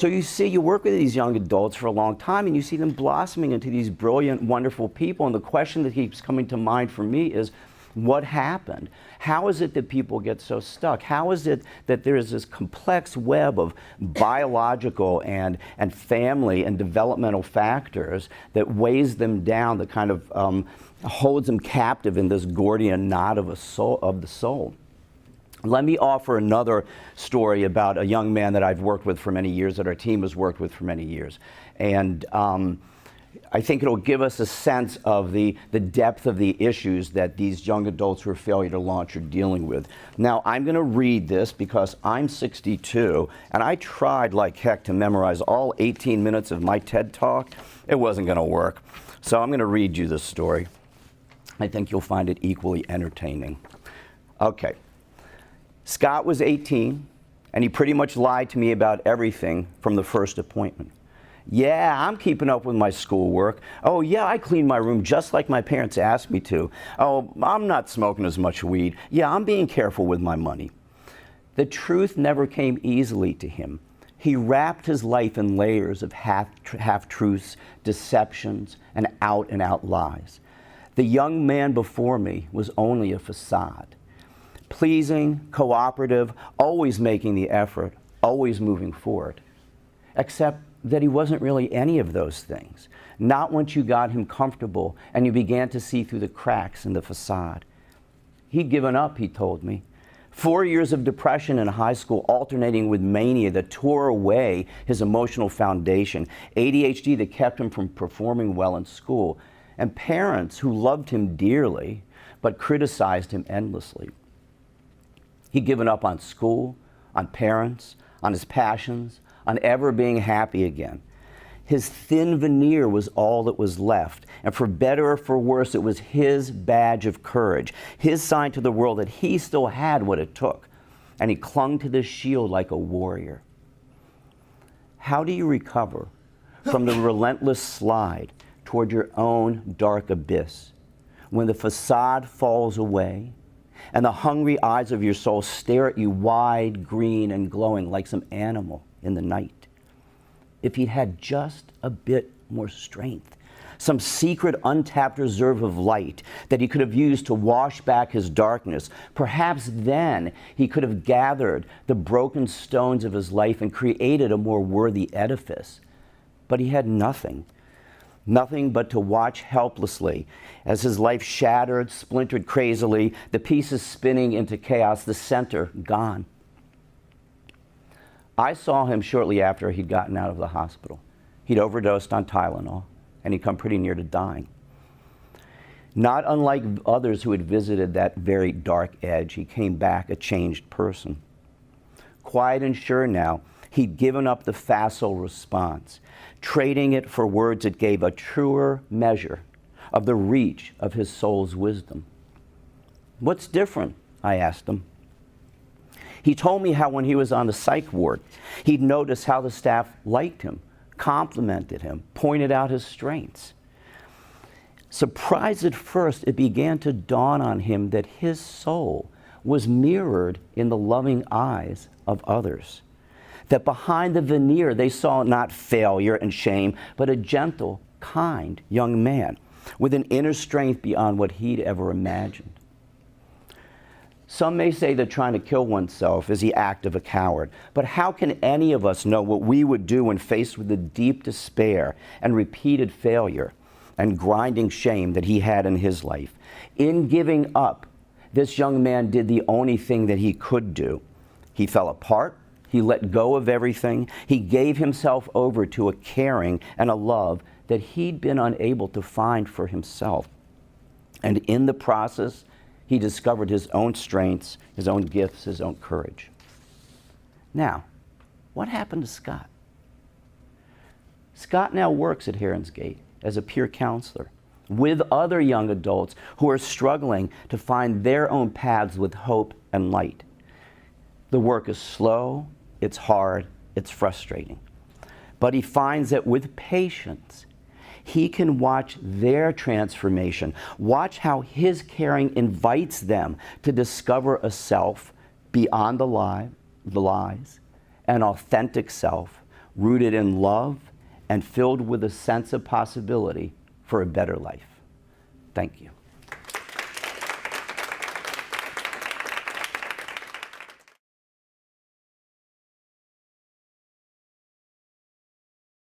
So you see, you work with these young adults for a long time, and you see them blossoming into these brilliant, wonderful people. And the question that keeps coming to mind for me is, what happened? How is it that people get so stuck? How is it that there is this complex web of biological and family and developmental factors that weighs them down, that kind of holds them captive in this Gordian knot of the soul? Let me offer another story about a young man that I've worked with for many years, that our team has worked with for many years. And I think it'll give us a sense of the depth of the issues that these young adults who are failure to launch are dealing with. Now, I'm going to read this because I'm 62, and I tried like heck to memorize all 18 minutes of my TED Talk. It wasn't going to work. So I'm going to read you this story. I think you'll find it equally entertaining. Okay. Scott was 18, and he pretty much lied to me about everything from the first appointment. Yeah, I'm keeping up with my schoolwork. Oh, yeah, I clean my room just like my parents asked me to. Oh, I'm not smoking as much weed. Yeah, I'm being careful with my money. The truth never came easily to him. He wrapped his life in layers of half-truths, deceptions, and out-and-out lies. The young man before me was only a facade. Pleasing, cooperative, always making the effort, always moving forward. Except that he wasn't really any of those things. Not once you got him comfortable and you began to see through the cracks in the facade. He'd given up, he told me. 4 years of depression in high school, alternating with mania that tore away his emotional foundation, ADHD that kept him from performing well in school, and parents who loved him dearly but criticized him endlessly. He'd given up on school, on parents, on his passions, on ever being happy again. His thin veneer was all that was left, and for better or for worse, it was his badge of courage, his sign to the world that he still had what it took, and he clung to this shield like a warrior. How do you recover from the relentless slide toward your own dark abyss when the facade falls away and the hungry eyes of your soul stare at you wide, green, and glowing like some animal in the night? If he'd had just a bit more strength, some secret untapped reserve of light that he could have used to wash back his darkness, perhaps then he could have gathered the broken stones of his life and created a more worthy edifice. But he had nothing. Nothing but to watch helplessly as his life shattered, splintered crazily, the pieces spinning into chaos, the center gone. I saw him shortly after he'd gotten out of the hospital. He'd overdosed on Tylenol, and he'd come pretty near to dying. Not unlike others who had visited that very dark edge, he came back a changed person. Quiet and sure now, he'd given up the facile response, trading it for words that gave a truer measure of the reach of his soul's wisdom. What's different? I asked him. He told me how when he was on the psych ward, he'd noticed how the staff liked him, complimented him, pointed out his strengths. Surprised at first, it began to dawn on him that his soul was mirrored in the loving eyes of others. That behind the veneer, they saw not failure and shame, but a gentle, kind young man with an inner strength beyond what he'd ever imagined. Some may say that trying to kill oneself is the act of a coward, but how can any of us know what we would do when faced with the deep despair and repeated failure and grinding shame that he had in his life? In giving up, this young man did the only thing that he could do. He fell apart. He let go of everything. He gave himself over to a caring and a love that he'd been unable to find for himself. And in the process, he discovered his own strengths, his own gifts, his own courage. Now, what happened to Scott? Scott now works at Heron's Gate as a peer counselor with other young adults who are struggling to find their own paths with hope and light. The work is slow, it's hard, it's frustrating. But he finds that with patience, he can watch their transformation, watch how his caring invites them to discover a self beyond the lies, an authentic self, rooted in love and filled with a sense of possibility for a better life. Thank you.